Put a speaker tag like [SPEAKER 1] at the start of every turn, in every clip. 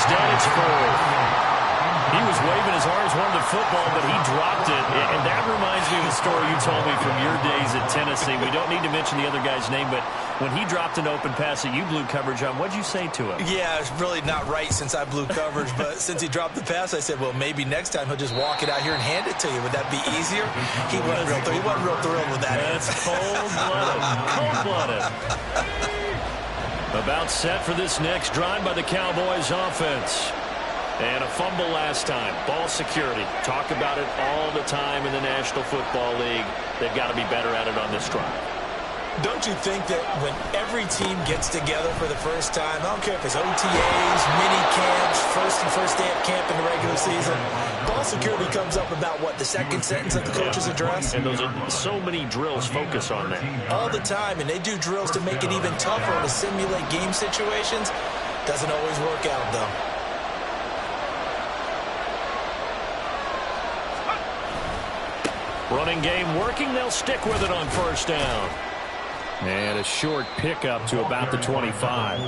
[SPEAKER 1] Instead, it's fourth. He was waving his arms, wanted the football, but he dropped it. And that reminds me of the story you told me from your days at Tennessee. We don't need to mention the other guy's name, but when he dropped an open pass that you blew coverage on, what'd you say to him?
[SPEAKER 2] Yeah, it's really not right since I blew coverage, but since he dropped the pass, I said, well, maybe next time he'll just walk it out here and hand it to you. Would that be easier? He wasn't real thrilled with that.
[SPEAKER 1] That's cold-blooded. Cold-blooded. About set for this next drive by the Cowboys offense. And a fumble last time. Ball security. Talk about it all the time in the National Football League. They've got to be better at it on this drive.
[SPEAKER 2] Don't you think that when every team gets together for the first time, I don't care if it's OTAs, mini camps, first day of camp in the regular season, ball security comes up about, what, the second sentence of the coach's address?
[SPEAKER 1] And those are so many drills focus on that.
[SPEAKER 2] All the time, and they do drills to make it even tougher to simulate game situations. Doesn't always work out, though.
[SPEAKER 1] Running game working. They'll stick with it on first down. And a short pickup to about the 25.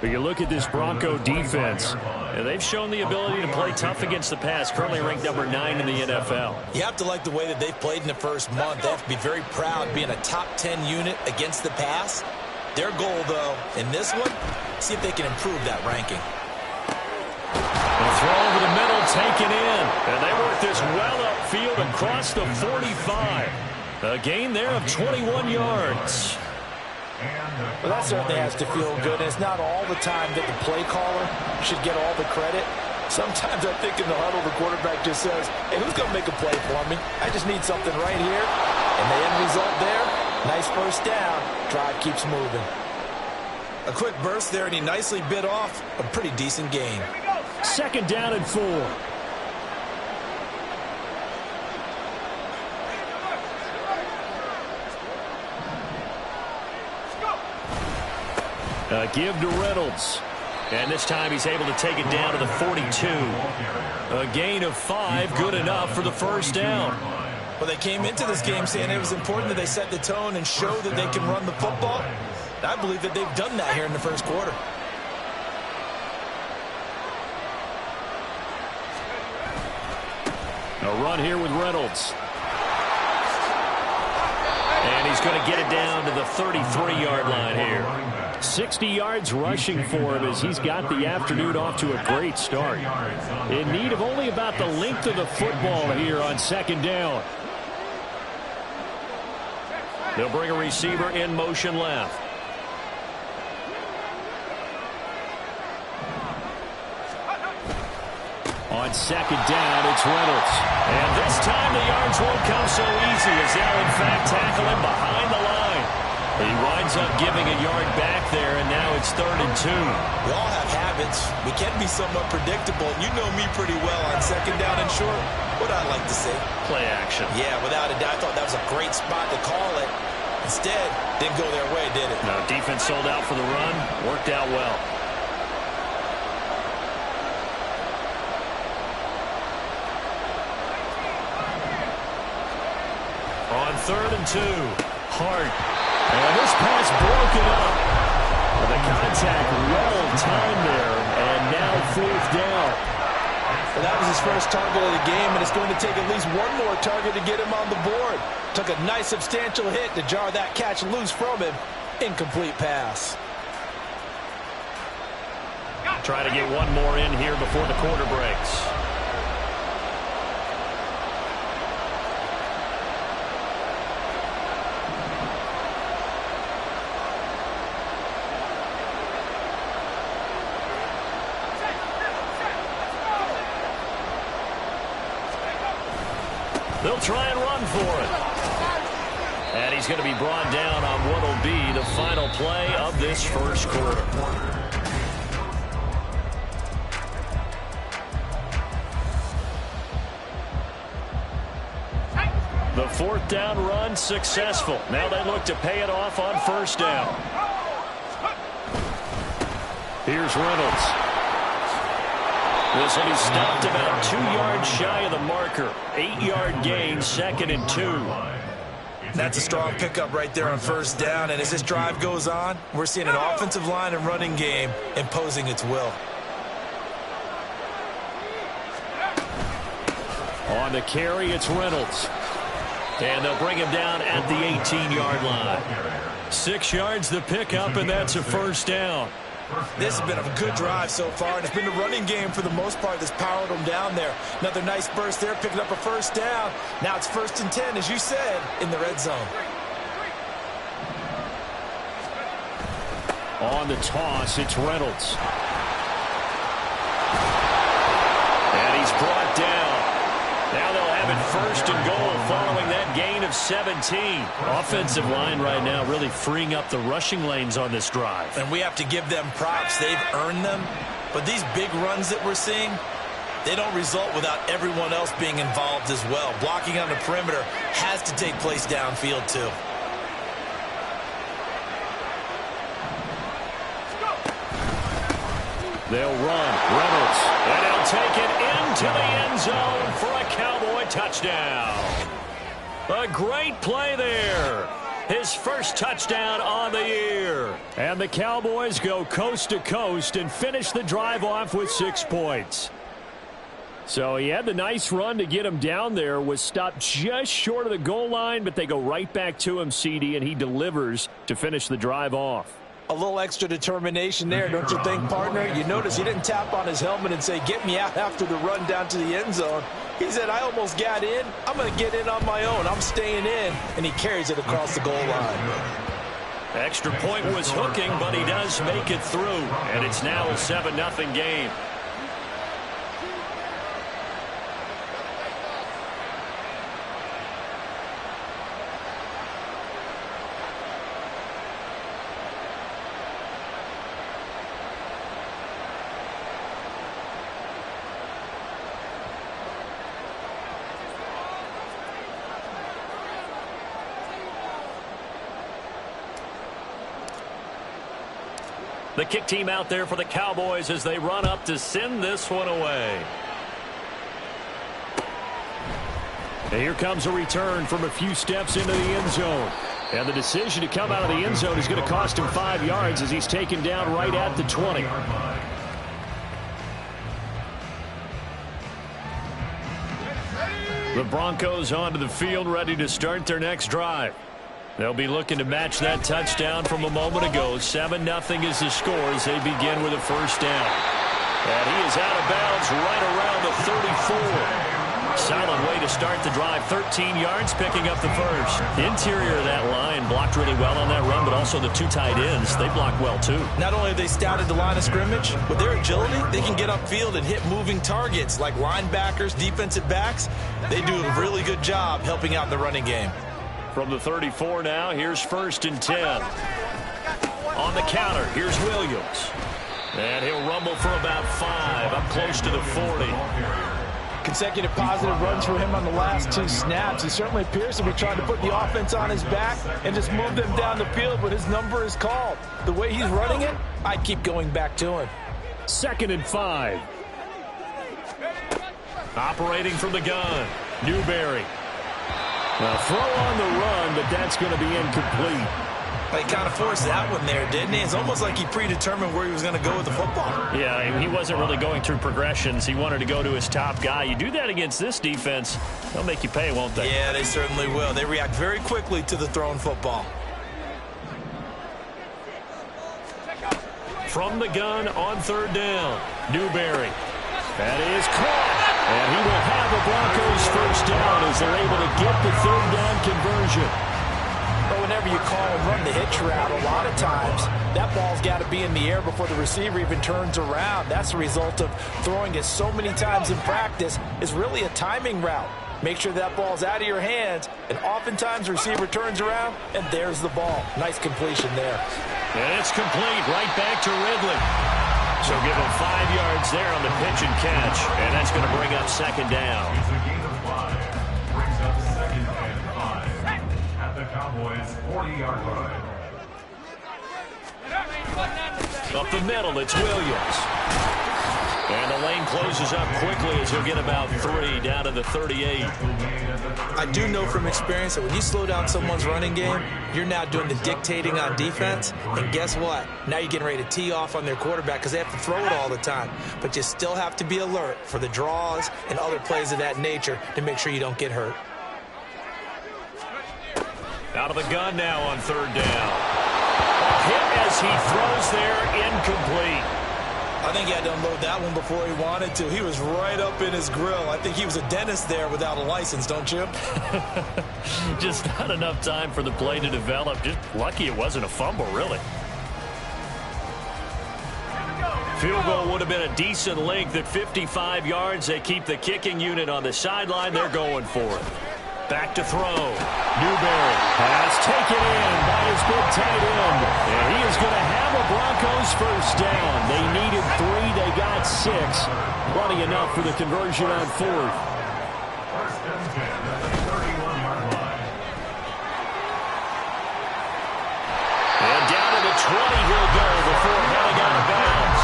[SPEAKER 1] But you look at this Bronco defense, and they've shown the ability to play tough against the pass, currently ranked number 9 in the NFL.
[SPEAKER 2] You have to like the way that they've played in the first month. They have to be very proud being a top 10 unit against the pass. Their goal, though, in this one, see if they can improve that ranking.
[SPEAKER 1] The throw over the middle, taken in. And they work this well upfield across the 45. A gain there of 21 yards.
[SPEAKER 3] Well, that certainly has to feel good. And it's not all the time that the play caller should get all the credit. Sometimes I think in the huddle, the quarterback just says, hey, who's going to make a play for me? I just need something right here. And the end result there, nice first down. Drive keeps moving.
[SPEAKER 2] A quick burst there, and he nicely bit off a pretty decent gain.
[SPEAKER 1] Second down and 4. Give to Reynolds. And this time he's able to take it down to the 42. A gain of 5, good enough for the first down.
[SPEAKER 2] Well, they came into this game saying it was important that they set the tone and show that they can run the football. And I believe that they've done that here in the first quarter.
[SPEAKER 1] A run here with Reynolds. And he's going to get it down to the 33-yard line here. 60 yards rushing for him as he's got the afternoon off to a great start. In need of only about the length of the football here on second down. They'll bring a receiver in motion left. On second down, it's Reynolds. And this time the yards won't come so easy as they'll, in fact, tackle him behind the line. He winds up giving a yard back there, and now it's 3rd and 2.
[SPEAKER 2] We all have habits. We can be somewhat predictable. You know me pretty well on second down and short. What I like to see?
[SPEAKER 1] Play action.
[SPEAKER 2] Yeah, without a doubt. I thought that was a great spot to call it. Instead, didn't go their way, did it?
[SPEAKER 1] No, defense sold out for the run. Worked out well. On 3rd and 2. Hart. And this pass broken up. The contact well timed there. And now 4th down.
[SPEAKER 3] Well, that was his first target of the game, and it's going to take at least one more target to get him on the board. Took a nice substantial hit to jar that catch loose from him. Incomplete pass.
[SPEAKER 1] Trying to get one more in here before the quarter breaks. They'll try and run for it. And he's going to be brought down on what will be the final play of this first quarter. The 4th down run successful. Now they look to pay it off on first down. Here's Reynolds. This will be stopped about 2 yards shy of the marker. 8-yard gain, 2nd and 2.
[SPEAKER 2] That's a strong pickup right there on first down. And as this drive goes on, we're seeing an offensive line and running game imposing its will.
[SPEAKER 1] On the carry, it's Reynolds. And they'll bring him down at the 18-yard line. 6 yards the pickup, and that's a first down.
[SPEAKER 2] This has been a good drive so far, and it's been the running game for the most part that's powered them down there. Another nice burst there, picking up a first down. Now it's 1st and 10, as you said, in the red zone.
[SPEAKER 1] On the toss, it's Reynolds. And he's brought down. Now they'll have it 1st and goal following that gain of 17. Offensive line right now really freeing up the rushing lanes on this drive.
[SPEAKER 2] And we have to give them props. They've earned them. But these big runs that we're seeing, they don't result without everyone else being involved as well. Blocking on the perimeter has to take place downfield too.
[SPEAKER 1] They'll run. Reynolds. And he'll take it into the end zone for a Cowboy touchdown. A great play there. His first touchdown on the year. And the Cowboys go coast to coast and finish the drive off with 6 points. So he had the nice run to get him down there, was stopped just short of the goal line, but they go right back to him, CD, and he delivers to finish the drive off.
[SPEAKER 3] A little extra determination there, don't you think, partner? You notice he didn't tap on his helmet and say, get me out after the run down to the end zone. He said, I almost got in. I'm going to get in on my own. I'm staying in. And he carries it across the goal line.
[SPEAKER 1] Extra point was hooking, but he does make it through. And it's now a 7-0 game. The kick team out there for the Cowboys as they run up to send this one away. And here comes a return from a few steps into the end zone. And the decision to come out of the end zone is going to cost him 5 yards as he's taken down right at the 20. The Broncos onto the field ready to start their next drive. They'll be looking to match that touchdown from a moment ago. 7-0 is the score as they begin with a first down. And he is out of bounds right around the 34. Solid way to start the drive. 13 yards picking up the first. Interior of that line blocked really well on that run, but also the 2 tight ends, they blocked well too.
[SPEAKER 2] Not only have they scouted the line of scrimmage, with their agility, they can get upfield and hit moving targets like linebackers, defensive backs. They do a really good job helping out in the running game.
[SPEAKER 1] From the 34 now, here's 1st and 10. On the counter, here's Williams. And he'll rumble for about 5, up close to the 40.
[SPEAKER 3] Consecutive positive runs for him on the last 2 snaps. He certainly appears to be trying to put the offense on his back and just move them down the field when his number is called. The way he's running it, I'd keep going back to him.
[SPEAKER 1] 2nd and 5. Operating from the gun, Newberry. Now throw on the run, but that's going to be incomplete.
[SPEAKER 2] He kind of forced that one there, didn't he? It's almost like he predetermined where he was going to go with the football.
[SPEAKER 1] Yeah, he wasn't really going through progressions. He wanted to go to his top guy. You do that against this defense, they'll make you pay, won't they?
[SPEAKER 2] Yeah, they certainly will. They react very quickly to the thrown football.
[SPEAKER 1] From the gun on 3rd down, Newberry. That is caught. And he will have the Broncos first down as they're able to get the 3rd down conversion.
[SPEAKER 3] But whenever you call and run the hitch route, a lot of times that ball's got to be in the air before the receiver even turns around. That's the result of throwing it so many times in practice. It's really a timing route. Make sure that ball's out of your hands, and oftentimes the receiver turns around, and there's the ball. Nice completion there.
[SPEAKER 1] And it's complete right back to Ridley. So give him 5 yards there on the pitch and catch, and that's going to bring up 2nd down.
[SPEAKER 4] Brings up 2nd and 5 at the Cowboys 40-yard line.
[SPEAKER 1] Up the middle, it's Williams. And the lane closes up quickly as he'll get about 3 down to the 38.
[SPEAKER 2] I do know from experience that when you slow down someone's running game, you're now doing the dictating on defense. And guess what? Now you're getting ready to tee off on their quarterback because they have to throw it all the time. But you still have to be alert for the draws and other plays of that nature to make sure you don't get hurt.
[SPEAKER 1] Out of the gun now on 3rd down. Hit as he throws there, incomplete.
[SPEAKER 2] I think he had to unload that one before he wanted to. He was right up in his grill. I think he was a dentist there without a license, don't you?
[SPEAKER 1] Just not enough time for the play to develop. Just lucky it wasn't a fumble, really. Field goal would have been a decent length at 55 yards. They keep the kicking unit on the sideline. They're going for it. Back to throw. Newberry has taken in by his big tight end. And he is going to have a Broncos first down. They needed 3. They got 6. Plenty enough for the conversion on 4th.
[SPEAKER 4] First and 10 at the 31-yard line.
[SPEAKER 1] And down to the 20 he'll go before heading out of bounds.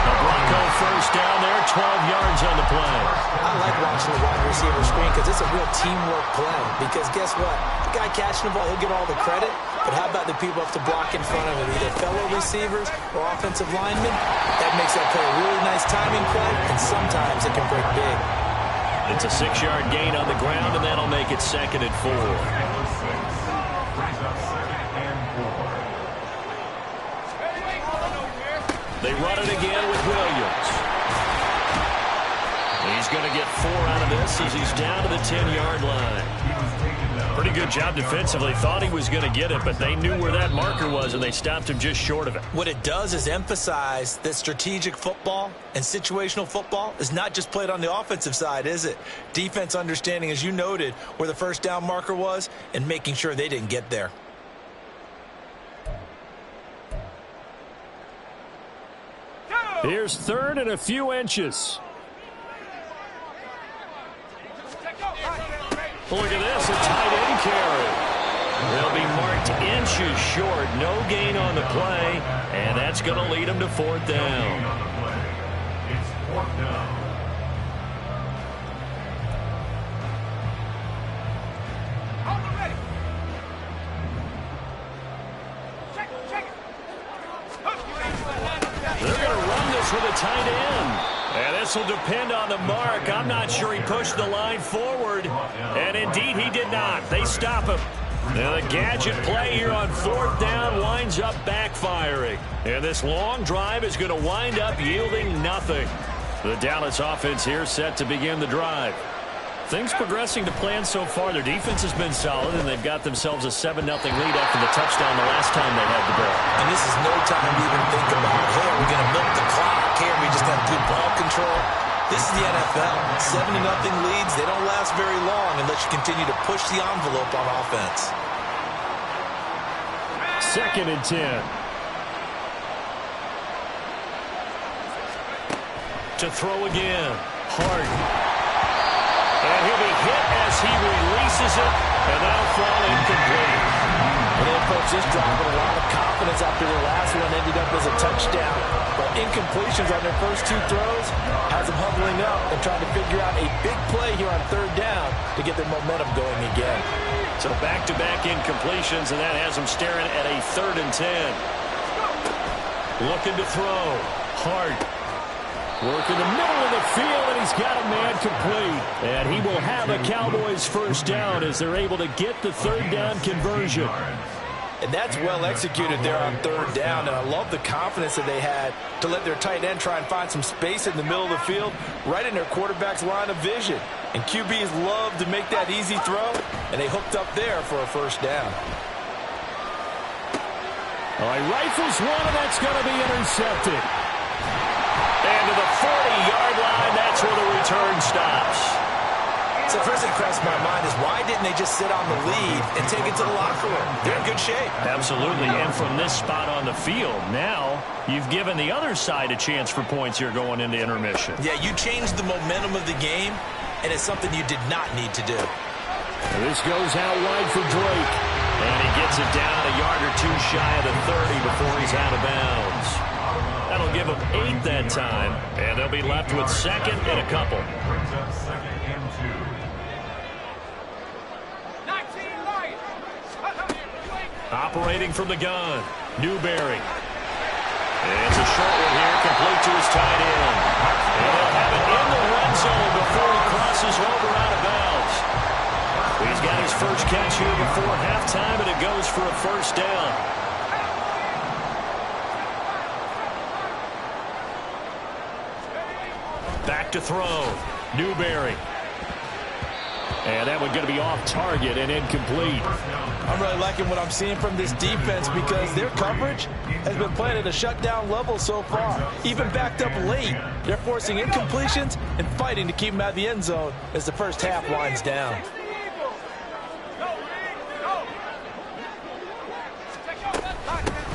[SPEAKER 1] A Bronco first down there, 12 yards on the play.
[SPEAKER 2] I like watching the wide receiver screen because it's a real teamwork play. Because guess what? The guy catching the ball, he'll get all the credit. But how about the people up to block in front of him, either fellow receivers or offensive linemen? That makes that play a really nice timing play, and sometimes it can break big.
[SPEAKER 1] It's a 6-yard gain on the ground, and that'll make it 2nd and 4.
[SPEAKER 4] Brings up 2nd and 4.
[SPEAKER 1] They run it again with Williams. He's going to get 4 out of this as he's down to the 10-yard line. Pretty good job defensively. Thought he was going to get it, but they knew where that marker was, and they stopped him just short of it.
[SPEAKER 2] What it does is emphasize that strategic football and situational football is not just played on the offensive side, is it? Defense understanding, as you noted, where the first down marker was and making sure they didn't get there.
[SPEAKER 1] Here's 3rd and a few inches. Look at this, a tight end carry. They'll be marked inches short. No gain on the play, and that's going to lead them to 4th down.
[SPEAKER 4] It's 4th down.
[SPEAKER 1] They're going to run this with a tight end. And this will depend on the mark. I'm not sure he pushed the line forward. And indeed, he did not. They stop him. Now the gadget play here on 4th down winds up backfiring. And this long drive is going to wind up yielding nothing. The Dallas offense here set to begin the drive. Things progressing to plan so far. Their defense has been solid, and they've got themselves a 7-0 lead after the touchdown the last time they had the ball.
[SPEAKER 2] And this is no time to even think about, hey, are we going to milk the clock? Hey, we just got good ball control. This is the NFL. 7-0 leads, they don't last very long unless you continue to push the envelope on offense.
[SPEAKER 1] 2nd and 10. To throw again. Hard. And he'll be hit as he releases it, and that'll fall incomplete.
[SPEAKER 3] And they approach this drive with a lot of confidence after the last one ended up as a touchdown. But incompletions on their first 2 throws has them huddling up and trying to figure out a big play here on 3rd down to get their momentum going again.
[SPEAKER 1] So back-to-back incompletions, and that has them staring at a 3rd and 10. Looking to throw. Hard. Work in the middle of the field, and he's got a man complete. And he will have a Cowboys first down as they're able to get the 3rd down conversion.
[SPEAKER 3] And that's well executed there on 3rd down. And I love the confidence that they had to let their tight end try and find some space in the middle of the field, right in their quarterback's line of vision. And QBs love to make that easy throw, and they hooked up there for a first down.
[SPEAKER 1] All right, rifles one, and that's going to be intercepted. And to the 40-yard line, that's where the return stops.
[SPEAKER 2] So first thing that crossed my mind is why didn't they just sit on the lead and take it to the locker room? They're in good shape.
[SPEAKER 1] Absolutely, and from this spot on the field, now you've given the other side a chance for points here going into intermission.
[SPEAKER 2] Yeah, you changed the momentum of the game, and it's something you did not need to do.
[SPEAKER 1] This goes out wide for Drake, and he gets it down a yard or 2 shy of the 30 before he's out of bounds. That'll give them 8 that time, and they'll be left with second and a couple.
[SPEAKER 4] Brings up second and 2.
[SPEAKER 1] Operating from the gun, Newberry. It's a short one here, complete to his tight end. And they'll have it in the red zone before he crosses over out of bounds. He's got his first catch here before halftime, and it goes for a first down. Back to throw, Newberry. And that one going to be off target and incomplete.
[SPEAKER 3] I'm really liking what I'm seeing from this defense because their coverage has been playing at a shutdown level so far. Even backed up late, they're forcing incompletions and fighting to keep them out of the end zone as the first half winds down.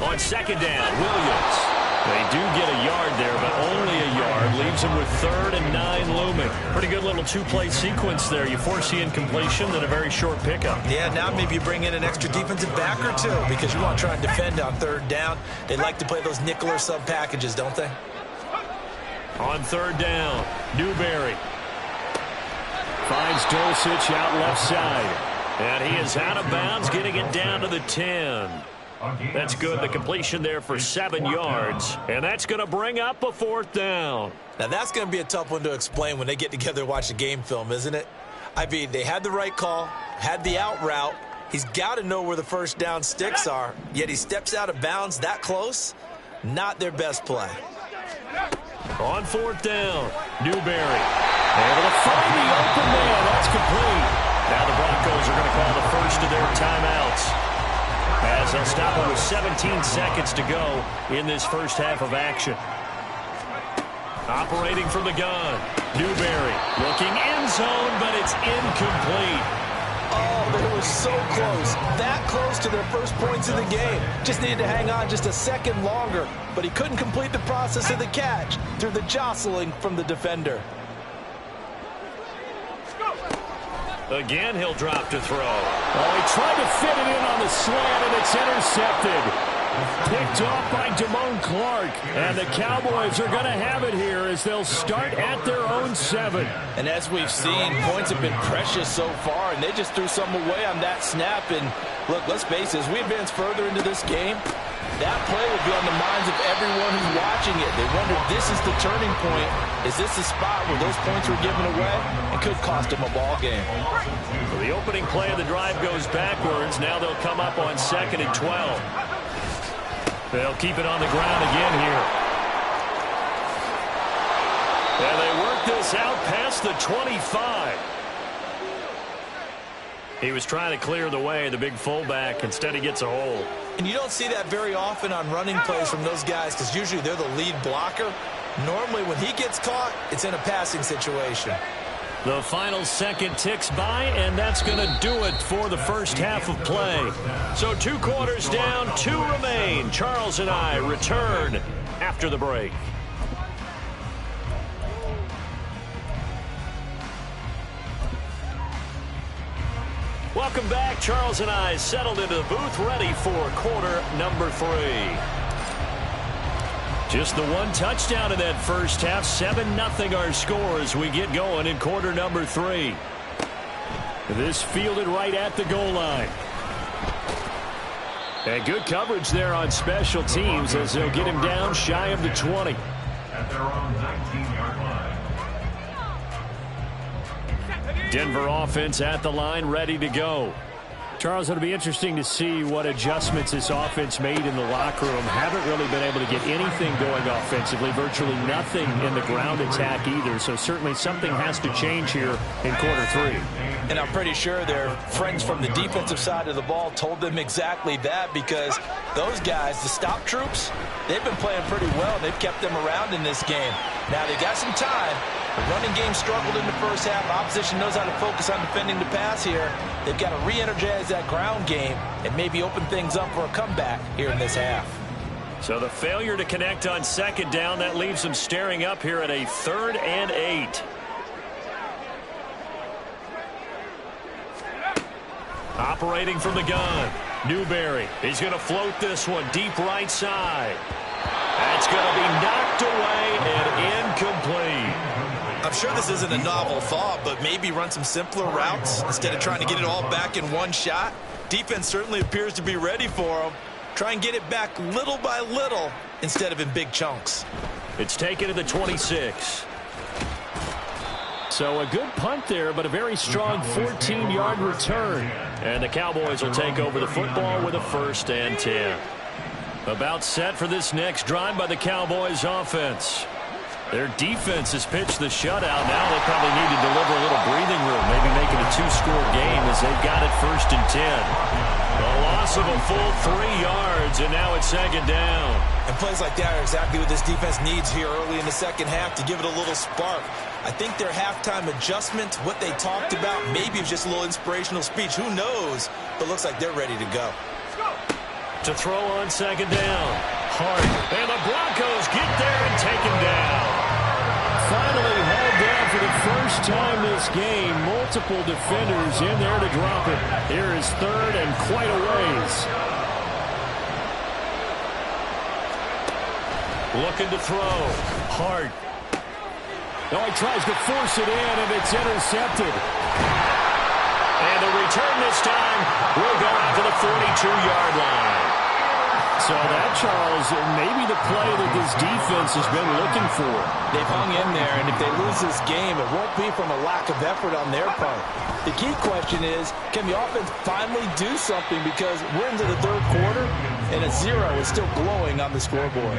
[SPEAKER 1] On second down, Williams. They do get a yard there, but only a yard. Leaves them with 3rd and 9 looming. Pretty good little two-play sequence there. You force the incompletion, then a very short pickup.
[SPEAKER 2] Yeah, now maybe you bring in an extra defensive back or two because you want to try and defend on 3rd down. They like to play those nickel or sub packages, don't they?
[SPEAKER 1] On 3rd down, Newberry. Finds Dulcich out left side. And he is out of bounds, getting it down to the 10. That's good. The completion there for 7 yards. And that's going to bring up a 4th down.
[SPEAKER 2] Now, that's going to be a tough one to explain when they get together and watch the game film, isn't it? I mean, they had the right call, had the out route. He's got to know where the first down sticks are, yet he steps out of bounds that close. Not their best play.
[SPEAKER 1] On 4th down, Newberry. Able to find the open man. That's complete. Now the Broncos are going to call the first of their timeouts, as they'll stop it with 17 seconds to go in this first half of action. Operating from the gun, Newberry looking end zone, but it's incomplete.
[SPEAKER 3] Oh, they were so close. That close to their first points of the game. Just needed to hang on just a second longer, but he couldn't complete the process of the catch through the jostling from the defender.
[SPEAKER 1] Again, he'll drop to throw. Oh, he tried to fit it in on the slant, and it's intercepted. Picked off by Damone Clark. And the Cowboys are going to have it here as they'll start at their own 7.
[SPEAKER 3] And as we've seen, points have been precious so far, and they just threw some away on that snap. And look, let's face it, as we advance further into this game, that play will be on the minds of everyone who's watching it. They wonder if this is the turning point. Is this the spot where those points were given away and could cost them a ball game?
[SPEAKER 1] So the opening play of the drive goes backwards. Now they'll come up on 2nd and 12. They'll keep it on the ground again here. And they work this out past the 25. He was trying to clear the way, the big fullback. Instead, he gets a hold.
[SPEAKER 2] And you don't see that very often on running plays from those guys because usually they're the lead blocker. Normally, when he gets caught, it's in a passing situation.
[SPEAKER 1] The final second ticks by, and that's going to do it for the first half of play. So 2 quarters down, 2 remain. Charles and I return after the break. Welcome back. Charles and I settled into the booth, ready for quarter number 3. Just the 1 touchdown in that first half. 7-0 our score as we get going in quarter number 3. This fielded right at the goal line. And good coverage there on special teams as they'll get him down shy of the 20.
[SPEAKER 4] At their own 19-yard line.
[SPEAKER 1] Denver offense at the line, ready to go. Charles, it'll be interesting to see what adjustments this offense made in the locker room. Haven't really been able to get anything going offensively, virtually nothing in the ground attack either. So certainly something has to change here in quarter 3.
[SPEAKER 3] And I'm pretty sure their friends from the defensive side of the ball told them exactly that, because those guys, the stop troops, they've been playing pretty well. They've kept them around in this game. Now they've got some time. The running game struggled in the first half. Opposition knows how to focus on defending the pass here. They've got to re-energize that ground game and maybe open things up for a comeback here in this half.
[SPEAKER 1] So the failure to connect on 2nd down, that leaves them staring up here at a 3rd and 8. Operating from the gun, Newberry. He's going to float this one deep right side. That's going to be knocked away and incomplete.
[SPEAKER 2] I'm sure this isn't a novel thought, but maybe run some simpler routes instead of trying to get it all back in one shot. Defense certainly appears to be ready for them. Try and get it back little by little instead of in big chunks.
[SPEAKER 1] It's taken to the 26. So a good punt there, but a very strong 14-yard return. And the Cowboys will take over the football with a 1st and 10. About set for this next drive by the Cowboys offense. Their defense has pitched the shutout. Now they probably need to deliver a little breathing room, maybe make it a 2-score game as they've got it 1st and 10. A loss of a full 3 yards, and now it's 2nd down.
[SPEAKER 2] And plays like that are exactly what this defense needs here early in the second half to give it a little spark. I think their halftime adjustment, what they talked about, maybe it was just a little inspirational speech. Who knows? But looks like they're ready to go.
[SPEAKER 1] To throw on 2nd down. Hart. And the Broncos get there and take him down. Finally hauled down for the first time this game. Multiple defenders in there to drop it. Here is 3rd and quite a ways. Looking to throw. Hart. No, he tries to force it in, and it's intercepted. And the return this time will go out to the 42-yard line. So that, Charles, maybe the play that this defense has been looking for.
[SPEAKER 3] They've hung in there, and if they lose this game, it won't be from a lack of effort on their part. The key question is, can the offense finally do something? Because we're into the 3rd quarter, and a 0 is still glowing on the scoreboard.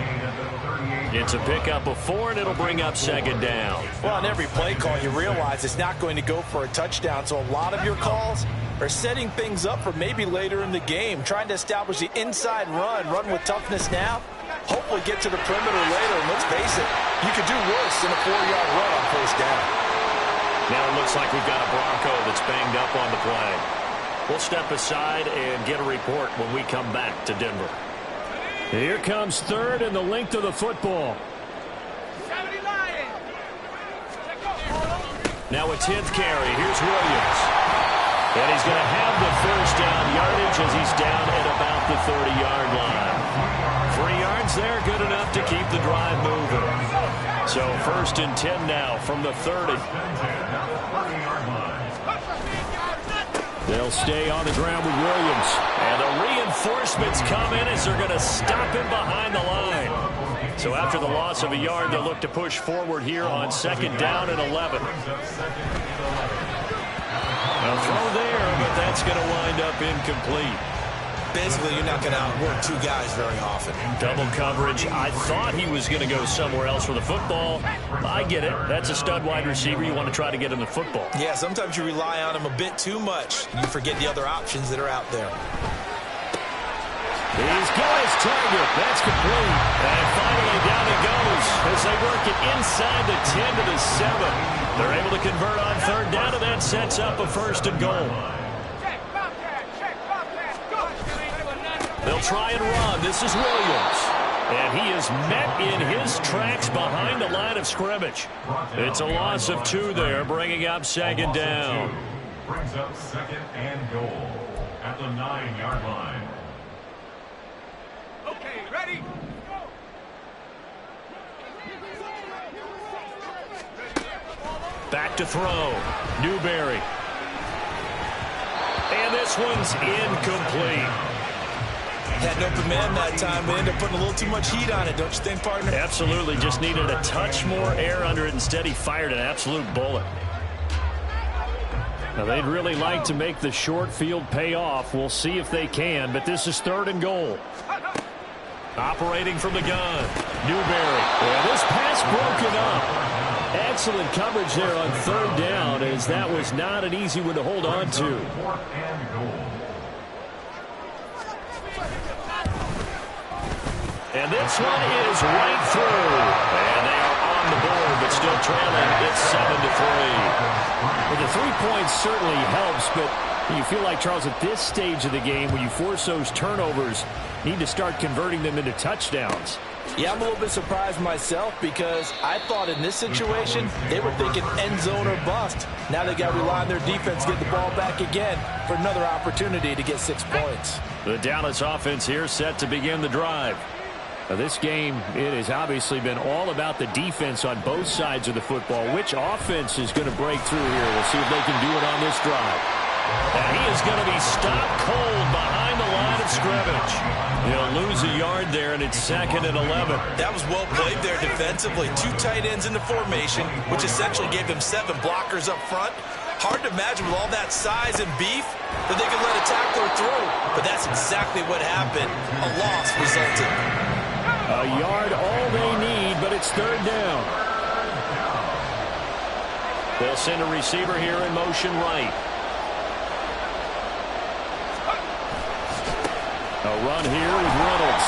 [SPEAKER 1] It's a pickup of 4, and it'll bring up 2nd down.
[SPEAKER 3] Well, on every play call, you realize it's not going to go for a touchdown, so a lot of your calls are setting things up for maybe later in the game, trying to establish the inside run with toughness now, hopefully get to the perimeter later, and let's face it, you could do worse than a 4-yard run on 1st down.
[SPEAKER 1] Now it looks like we've got a Bronco that's banged up on the play. We'll step aside and get a report when we come back to Denver. Here comes 3rd and the length of the football. Now a 10th carry. Here's Williams. And he's going to have the 1st down yardage as he's down at about the 30-yard line. 3 yards there, good enough to keep the drive moving. So 1st and 10 now from the 30. They'll stay on the ground with Williams. And the reinforcements come in as they're going to stop him behind the line. So after the loss of a yard, they'll look to push forward here on 2nd down and 11. A throw there, but that's going to wind up incomplete.
[SPEAKER 2] Basically, you're not going to outwork 2 guys very often.
[SPEAKER 1] Double coverage. I thought he was going to go somewhere else for the football. I get it. That's a stud wide receiver. You want to try to get him the football.
[SPEAKER 2] Yeah, sometimes you rely on him a bit too much. You forget the other options that are out there.
[SPEAKER 1] He's got his target. That's complete. And finally down it goes as they work it inside the 10 to the 7. They're able to convert on 3rd down, and that sets up a 1st and goal. They'll try and run. This is Williams. And he is met in his tracks behind the line of scrimmage. It's a loss of 2 there, bringing up 2nd down.
[SPEAKER 4] Brings up 2nd and goal at the 9-yard line.
[SPEAKER 5] Okay, ready?
[SPEAKER 1] Back to throw. Newberry. And this one's incomplete.
[SPEAKER 2] Had an open man that time, but ended up putting a little too much heat on it, don't you think, partner?
[SPEAKER 1] Absolutely. Just needed a touch more air under it. Instead, he fired an absolute bullet. Now, they'd really like to make the short field pay off. We'll see if they can, but this is 3rd and goal. Operating from the gun. Newberry. And this pass broken up. Excellent coverage there on 3rd down, as that was not an easy one to hold on to.
[SPEAKER 4] 4th and goal.
[SPEAKER 1] And this one is right through. And they are on the board, but still trailing. It's 7-3. Well, the 3 points certainly helps, but you feel like, Charles, at this stage of the game, when you force those turnovers, need to start converting them into touchdowns.
[SPEAKER 3] Yeah, I'm a little bit surprised myself because I thought in this situation they were thinking end zone or bust. Now they got to rely on their defense, get the ball back again for another opportunity to get 6 points.
[SPEAKER 1] The Dallas offense here set to begin the drive. This game, it has obviously been all about the defense on both sides of the football. Which offense is going to break through here? We'll see if they can do it on this drive. And he is going to be stopped cold behind the line of scrimmage. He'll lose a yard there, and it's 2nd and 11.
[SPEAKER 2] That was well played there defensively. 2 tight ends in the formation, which essentially gave them 7 blockers up front. Hard to imagine with all that size and beef that they could let a tackler through. But that's exactly what happened. A loss resulted.
[SPEAKER 1] A yard all they need, but it's 3rd down. They'll send a receiver here in motion right. A run here with Reynolds.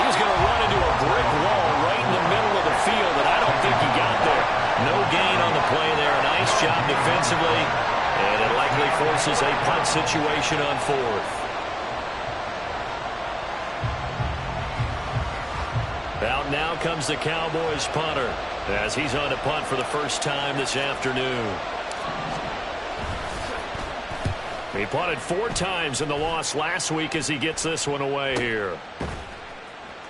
[SPEAKER 1] He's going to run into a brick wall right in the middle of the field, and I don't think he got there. No gain on the play there. Nice job defensively, and it likely forces a punt situation on 4th. Out now comes the Cowboys punter as he's on to punt for the first time this afternoon. He punted 4 times in the loss last week as he gets this one away here.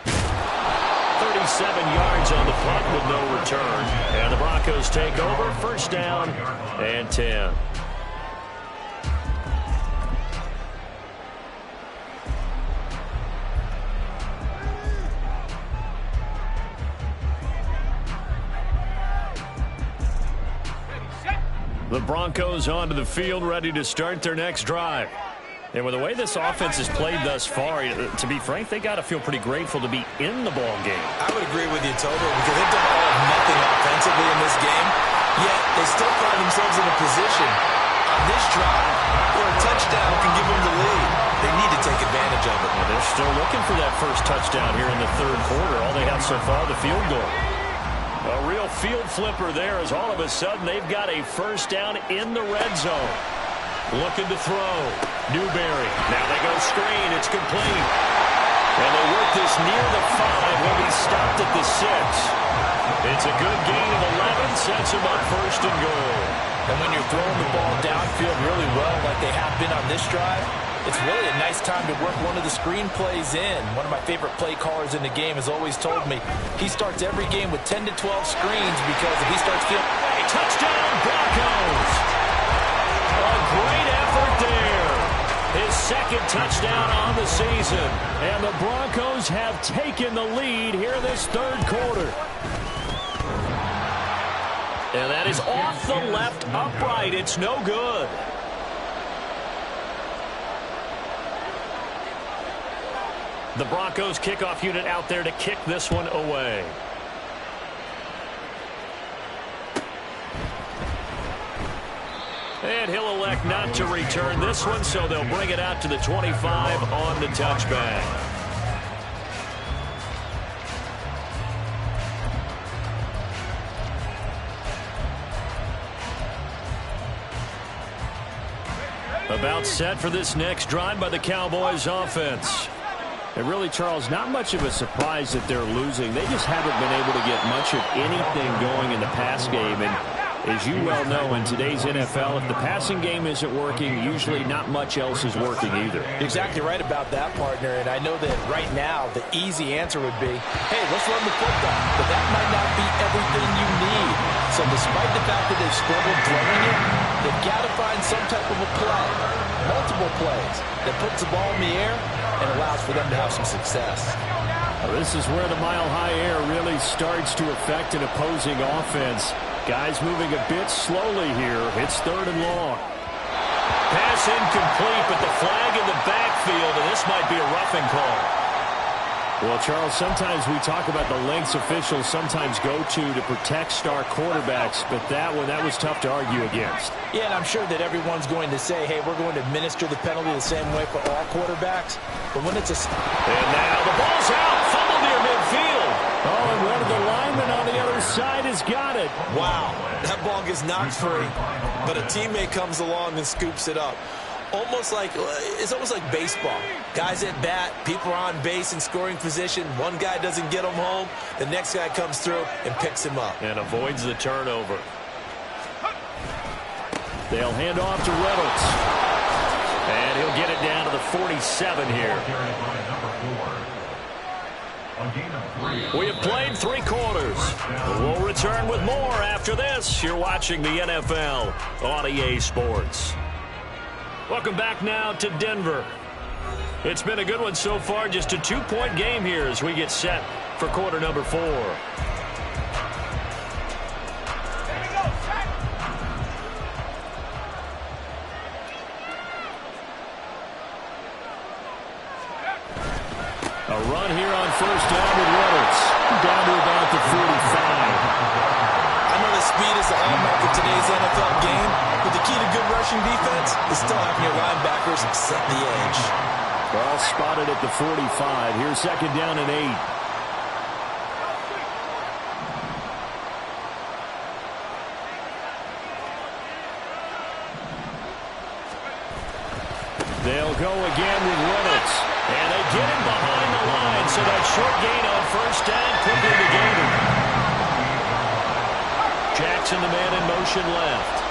[SPEAKER 1] 37 yards on the punt with no return. And the Broncos take over, 1st down and 10. The Broncos onto the field, ready to start their next drive. And with the way this offense has played thus far, to be frank, they got to feel pretty grateful to be in the ball game.
[SPEAKER 2] I would agree with you totally, because they've done all or nothing offensively in this game, yet they still find themselves in a position on this drive where a touchdown can give them the lead. They need to take advantage of it.
[SPEAKER 1] Well, they're still looking for that first touchdown here in the 3rd quarter. All they have so far, the field goal. A real field flipper there as all of a sudden they've got a 1st down in the red zone. Looking to throw. Newberry. Now they go screen. It's complete. And they work this near the 5. He'll be stopped at the 6. It's a good gain of 11. Sets him up 1st and goal.
[SPEAKER 3] And when you're throwing the ball downfield really well like they have been on this drive, it's really a nice time to work one of the screen plays in. One of my favorite play callers in the game has always told me he starts every game with 10 to 12 screens because if he starts feeling...
[SPEAKER 1] Hey, touchdown Broncos! A great effort there. His 2nd touchdown on the season. And the Broncos have taken the lead here in this 3rd quarter. And that is off the left upright. It's no good. The Broncos kickoff unit out there to kick this one away. And he'll elect not to return this one, so they'll bring it out to the 25 on the touchback. About set for this next drive by the Cowboys offense. And really, Charles, not much of a surprise that they're losing. They just haven't been able to get much of anything going in the pass game. And as you well know, in today's NFL, if the passing game isn't working, usually not much else is working either.
[SPEAKER 3] You're exactly right about that, partner. And I know that right now the easy answer would be, hey, let's run the football. But that might not be everything you need. So despite the fact that they've struggled throwing it, they've got to find some type of a play, multiple plays, that puts the ball in the air and allows for them to have some success.
[SPEAKER 1] Well, this is where the mile-high air really starts to affect an opposing offense. Guys moving a bit slowly here. It's 3rd and long. Pass incomplete, but the flag in the backfield, and this might be a roughing call. Well, Charles, sometimes we talk about the lengths officials sometimes go to protect star quarterbacks, but that one, that was tough to argue against.
[SPEAKER 3] Yeah, and I'm sure that everyone's going to say, hey, we're going to administer the penalty the same way for all quarterbacks. But when it's a...
[SPEAKER 1] And now the ball's out, fumble near midfield. Oh, and one of the linemen on the other side has got it.
[SPEAKER 2] Wow, that ball gets knocked free, but a teammate comes along and scoops it up. It's almost like baseball. Guys at bat, people are on base in scoring position. One guy doesn't get him home. The next guy comes through and picks him up.
[SPEAKER 1] And avoids the turnover. They'll hand off to Reynolds. And he'll get it down to the 47 here.
[SPEAKER 4] A gain of 3.
[SPEAKER 1] We have played 3 quarters. We'll return with more after this. You're watching the NFL on EA Sports. Welcome back now to Denver. It's been a good one so far. Just a 2-point game here as we get set for quarter number 4. A run here on first down with Reynolds. Down to about the 45.
[SPEAKER 2] I know the speed is the hallmark of today's NFL game, but the key to good rushing defense is still having your linebackers set the edge.
[SPEAKER 1] Ball spotted at the 45. Here's second down and 8. They'll go again with Reynolds. And they get him behind the line, so that short gain on first down quickly to gain him. Jackson, the man in motion left.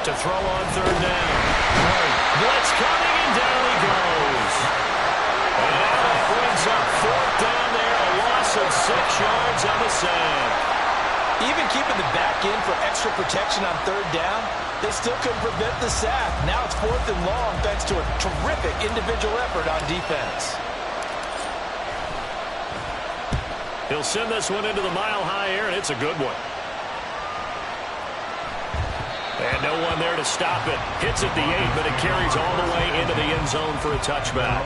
[SPEAKER 1] To throw on third down. Blitz coming, and down he goes. And that brings up fourth down there, a loss of 6 yards on the sack.
[SPEAKER 2] Even keeping the back in for extra protection on third down, they still couldn't prevent the sack. Now it's 4th and long thanks to a terrific individual effort on defense.
[SPEAKER 1] He'll send this one into the mile-high air, and it's a good one. And no one there to stop it. Hits at the 8, but it carries all the way into the end zone for a touchback.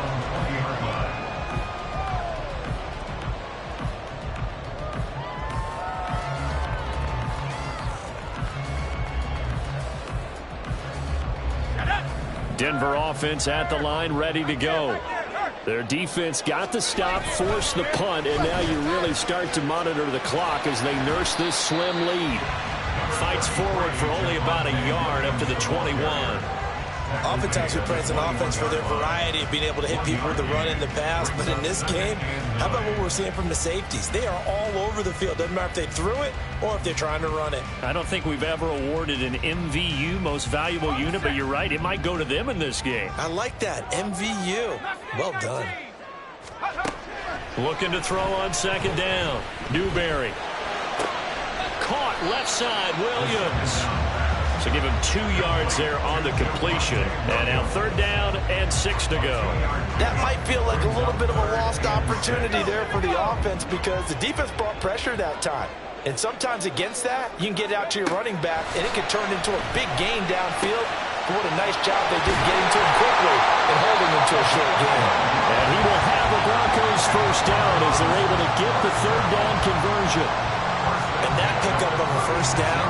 [SPEAKER 1] Denver offense at the line, ready to go. Their defense got the stop, forced the punt, and now you really start to monitor the clock as they nurse this slim lead. Fights forward for only about a yard up to the 21.
[SPEAKER 2] Oftentimes we praise an offense for their variety of being able to hit people with the run in the pass, but in this game, how about what we're seeing from the safeties? They are all over the field. Doesn't matter if they threw it or if they're trying to run it.
[SPEAKER 1] I don't think we've ever awarded an MVU, most valuable unit, but you're right, it might go to them in this game.
[SPEAKER 2] I like that, MVU. Well done.
[SPEAKER 1] Looking to throw on second down. Newberry. Caught left side, Williams. So give him 2 yards there on the completion. And now third down and 6 to go.
[SPEAKER 2] That might feel like a little bit of a lost opportunity there for the offense because the defense brought pressure that time. And sometimes against that, you can get out to your running back, and it can turn into a big gain downfield. What a nice job they did getting to him quickly and holding him to a short gain.
[SPEAKER 1] And he will have the Broncos first down as they're able to get the third down conversion.
[SPEAKER 2] And that pickup of a first down,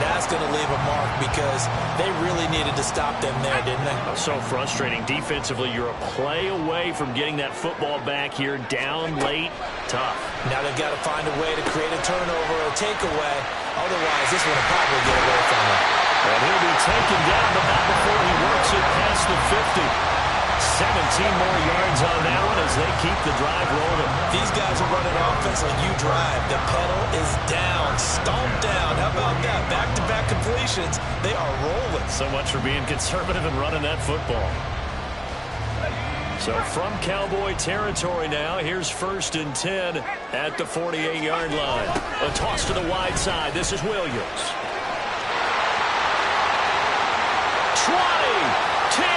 [SPEAKER 2] that's going to leave a mark because they really needed to stop them there, didn't they?
[SPEAKER 1] So frustrating. Defensively, you're a play away from getting that football back here, down late, tough.
[SPEAKER 2] Now they've got to find a way to create a turnover or a takeaway. Otherwise, this one will probably get away from them.
[SPEAKER 1] And he'll be taken down, but not before he works it past the 50. 17 more yards on that one as they keep the drive rolling.
[SPEAKER 2] These guys are running offense like you drive. The pedal is down, stomped down. How about that? Back-to-back completions. They are rolling.
[SPEAKER 1] So much for being conservative and running that football. So from Cowboy territory now, here's 1st and 10 at the 48-yard line. A toss to the wide side. This is Williams. 20, 10.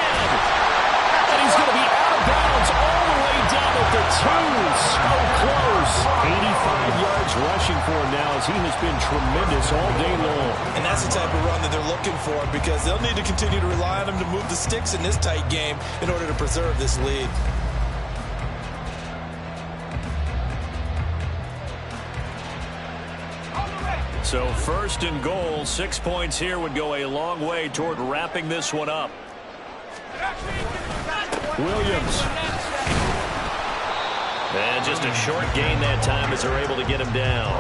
[SPEAKER 1] He's going to be out of bounds all the way down at the 2. So close. 85 yards rushing for him now as he has been tremendous all day long.
[SPEAKER 2] And that's the type of run that they're looking for because they'll need to continue to rely on him to move the sticks in this tight game in order to preserve this lead.
[SPEAKER 1] So 1st and goal, 6 points here would go a long way toward wrapping this one up. Williams. And just a short gain that time as they're able to get him down.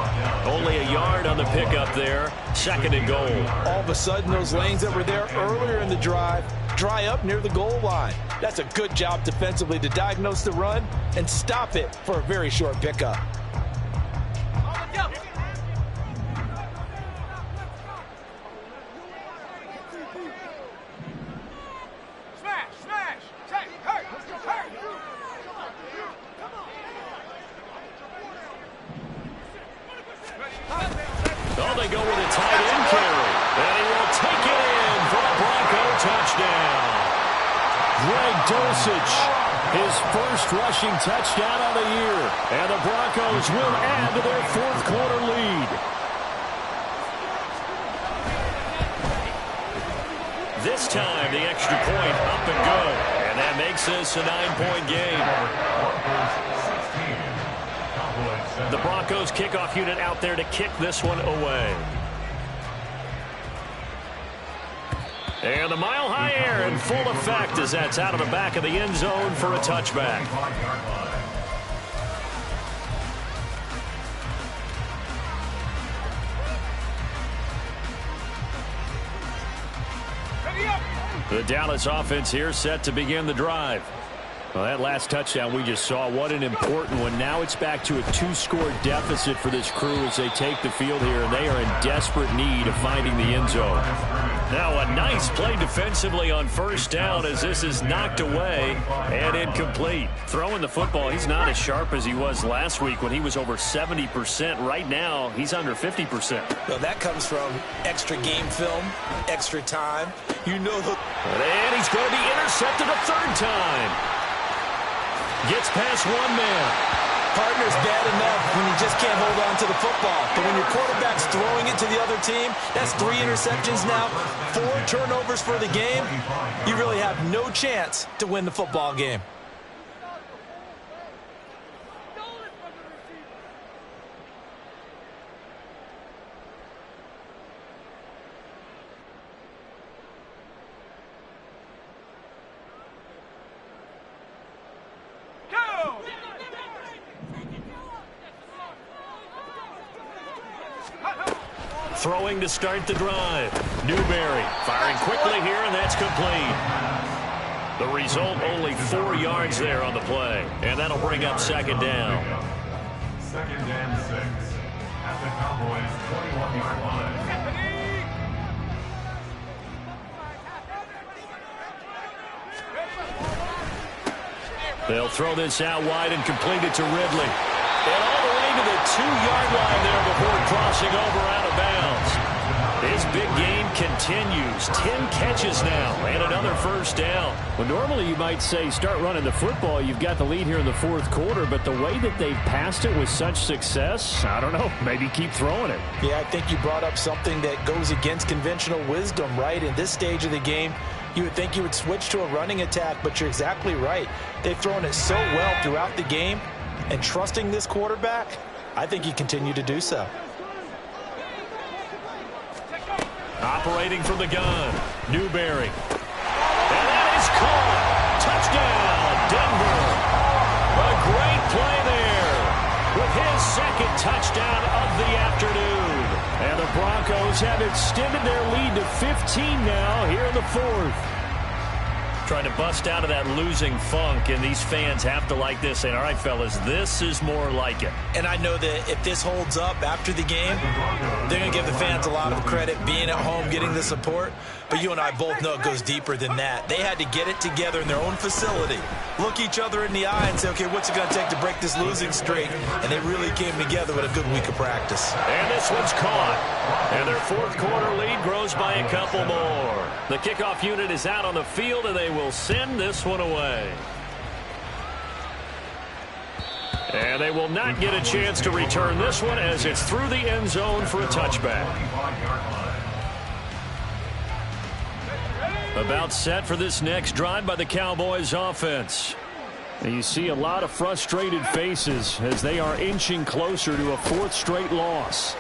[SPEAKER 1] Only a yard on the pickup there. 2nd and goal.
[SPEAKER 2] All of a sudden, those lanes that were there earlier in the drive dry up near the goal line. That's a good job defensively to diagnose the run and stop it for a very short pickup.
[SPEAKER 1] Oh, they go with a tight end carry. And he will take it in for a Bronco touchdown. Greg Dulcich, his first rushing touchdown of the year. And the Broncos will add to their fourth quarter lead. This time, the extra point up and good. And that makes this a 9-point game. The Broncos kickoff unit out there to kick this one away. And the mile-high air in full effect as that's out of the back of the end zone for a touchback. The Dallas offense here set to begin the drive. Well, that last touchdown we just saw, what an important one. Now it's back to a 2-score deficit for this crew as they take the field here, and they are in desperate need of finding the end zone. Now a nice play defensively on first down as this is knocked away and incomplete. Throwing the football, he's not as sharp as he was last week when he was over 70%. Right now, he's under 50%.
[SPEAKER 2] Well, that comes from extra game film, extra time. You know the...
[SPEAKER 1] And he's going to be intercepted a third time. Gets past one man.
[SPEAKER 2] Partner's bad enough when you just can't hold on to the football. But when your quarterback's throwing it to the other team, that's 3 interceptions now, 4 turnovers for the game. You really have no chance to win the football game.
[SPEAKER 1] Throwing to start the drive. Newberry firing quickly here, and that's complete. The result, only 4 yards there on the play. And that'll bring up second down.
[SPEAKER 4] Second and 6 at the Cowboys' 21-yard line.
[SPEAKER 1] They'll throw this out wide and complete it to Ridley. And all the way to the 2-yard line there before crossing over out of bounds. His big game continues. 10 catches now and another first down.
[SPEAKER 5] Well, normally you might say start running the football. You've got the lead here in the fourth quarter, but the way that they've passed it with such success, I don't know, maybe keep throwing it.
[SPEAKER 3] Yeah, I think you brought up something that goes against conventional wisdom, right? In this stage of the game, you would think you would switch to a running attack, but you're exactly right. They've thrown it so well throughout the game, and trusting this quarterback, I think you continue to do so.
[SPEAKER 1] Operating from the gun, Newberry. And that is caught. Touchdown, Denver. A great play there with his second touchdown of the afternoon. And the Broncos have extended their lead to 15 now here in the fourth. Trying to bust out of that losing funk, and these fans have to like this. And all right, fellas, this is more like it.
[SPEAKER 2] And I know that if this holds up after the game, they're going to give the fans a lot of credit being at home, getting the support. But you and I both know it goes deeper than that. They had to get it together in their own facility, look each other in the eye and say, okay, what's it going to take to break this losing streak? And they really came together with a good week of practice.
[SPEAKER 1] And this one's caught. And their fourth quarter lead grows by a couple more. The kickoff unit is out on the field, and they will send this one away. And they will not get a chance to return this one as it's through the end zone for a touchback. About set for this next drive by the Cowboys offense.
[SPEAKER 5] And you see a lot of frustrated faces as they are inching closer to a 4th straight loss.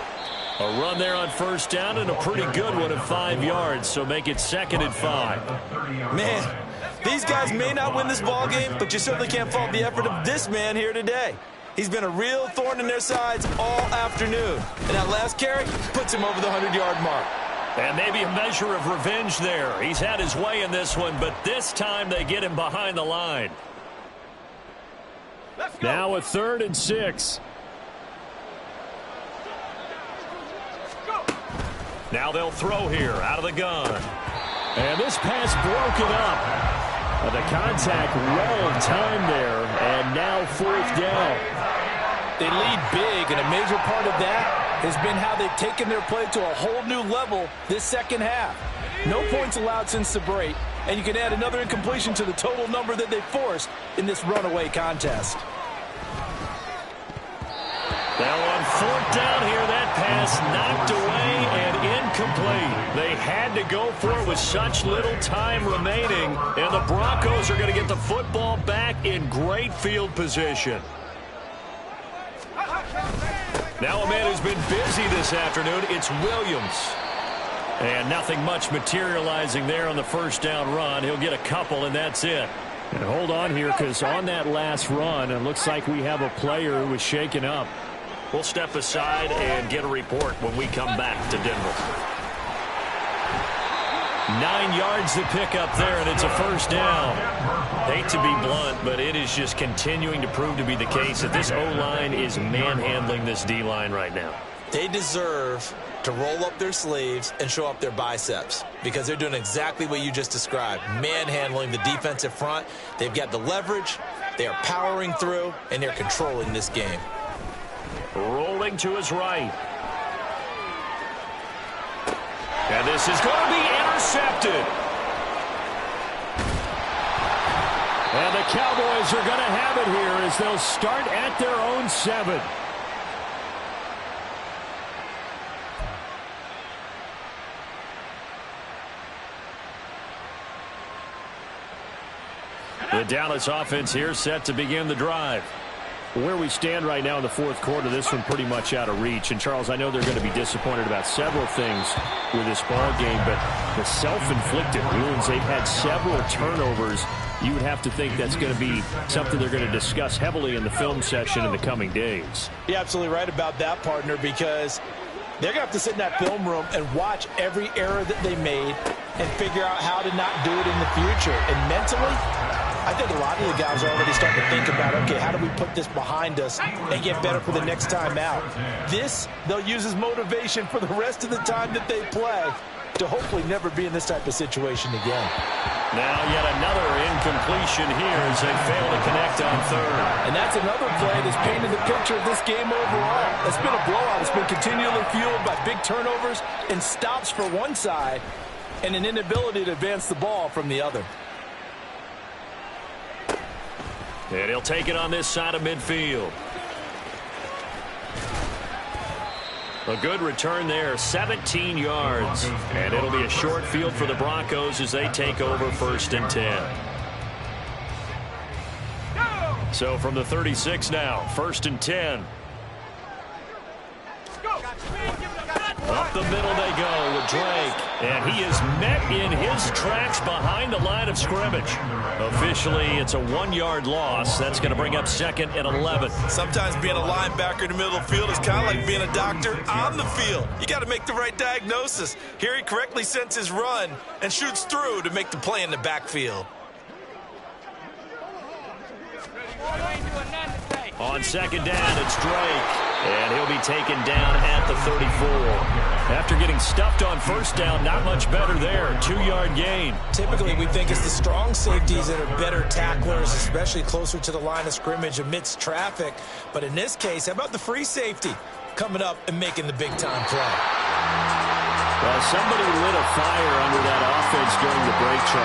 [SPEAKER 1] A run there on first down and a pretty good one of 5 yards, so make it 2nd and 5.
[SPEAKER 2] Man, these guys may not win this ball game, but you certainly can't fault the effort of this man here today. He's been a real thorn in their sides all afternoon. And that last carry puts him over the 100-yard mark.
[SPEAKER 1] And maybe a measure of revenge there. He's had his way in this one, but this time they get him behind the line.
[SPEAKER 5] Now a 3rd and 6.
[SPEAKER 1] Now they'll throw here out of the gun.
[SPEAKER 5] And this pass broken up. The contact well timed there, and now 4th down.
[SPEAKER 3] They lead big, and a major part of that has been how they've taken their play to a whole new level this second half. No points allowed since the break, and you can add another incompletion to the total number that they forced in this runaway contest.
[SPEAKER 5] Now on fourth down here, that pass knocked away and incomplete. They had to go for it with such little time remaining, and the Broncos are going to get the football back in great field position. Now a man who's been busy this afternoon, it's Williams. And nothing much materializing there on the first down run. He'll get a couple, and that's it. And hold on here, because on that last run, it looks like we have a player who was shaken up. We'll step aside and get a report when we come back to Denver. 9 yards to pick up there, and it's a first down. Hate to be blunt, but it is just continuing to prove to be the case that this O-line is manhandling this D-line right now.
[SPEAKER 2] They deserve to roll up their sleeves and show up their biceps because they're doing exactly what you just described, manhandling the defensive front. They've got the leverage, they are powering through, and they're controlling this game.
[SPEAKER 5] Rolling to his right. And this is going to be intercepted. And the Cowboys are going to have it here as they'll start at their own 7. The Dallas offense here set to begin the drive. Where we stand right now in the fourth quarter, this one pretty much out of reach. And, Charles, I know they're going to be disappointed about several things with this ball game, but the self-inflicted wounds, they've had several turnovers. You would have to think that's going to be something they're going to discuss heavily in the film session in the coming days.
[SPEAKER 3] You're absolutely right about that, partner, because they're going to have to sit in that film room and watch every error that they made and figure out how to not do it in the future. And mentally, I think a lot of the guys are already starting to think about, okay, how do we put this behind us and get better for the next time out? This, they'll use as motivation for the rest of the time that they play to hopefully never be in this type of situation again.
[SPEAKER 5] Now yet another incompletion here as they fail to connect on third.
[SPEAKER 3] And that's another play that's painted the picture of this game overall. It's been a blowout. It's been continually fueled by big turnovers and stops for one side and an inability to advance the ball from the other.
[SPEAKER 5] And he'll take it on this side of midfield. A good return there, 17 yards. And it'll be a short field for the Broncos as they take over 1st and 10. So from the 36 now, 1st and 10. Up the middle they go with Drake. And he is met in his tracks behind the line of scrimmage. Officially, it's a 1-yard loss. That's going to bring up 2nd and 11.
[SPEAKER 2] Sometimes being a linebacker in the middle of the field is kind of like being a doctor on the field. You got to make the right diagnosis. Here he correctly sends his run and shoots through to make the play in the backfield.
[SPEAKER 5] On 2nd down, it's Drake. And he'll be taken down at the 34. After getting stuffed on 1st down, not much better there. 2-yard gain.
[SPEAKER 2] Typically, we think it's the strong safeties that are better tacklers, especially closer to the line of scrimmage amidst traffic. But in this case, how about the free safety coming up and making the big-time play?
[SPEAKER 5] Well, somebody lit a fire under that offense during the break, Charles.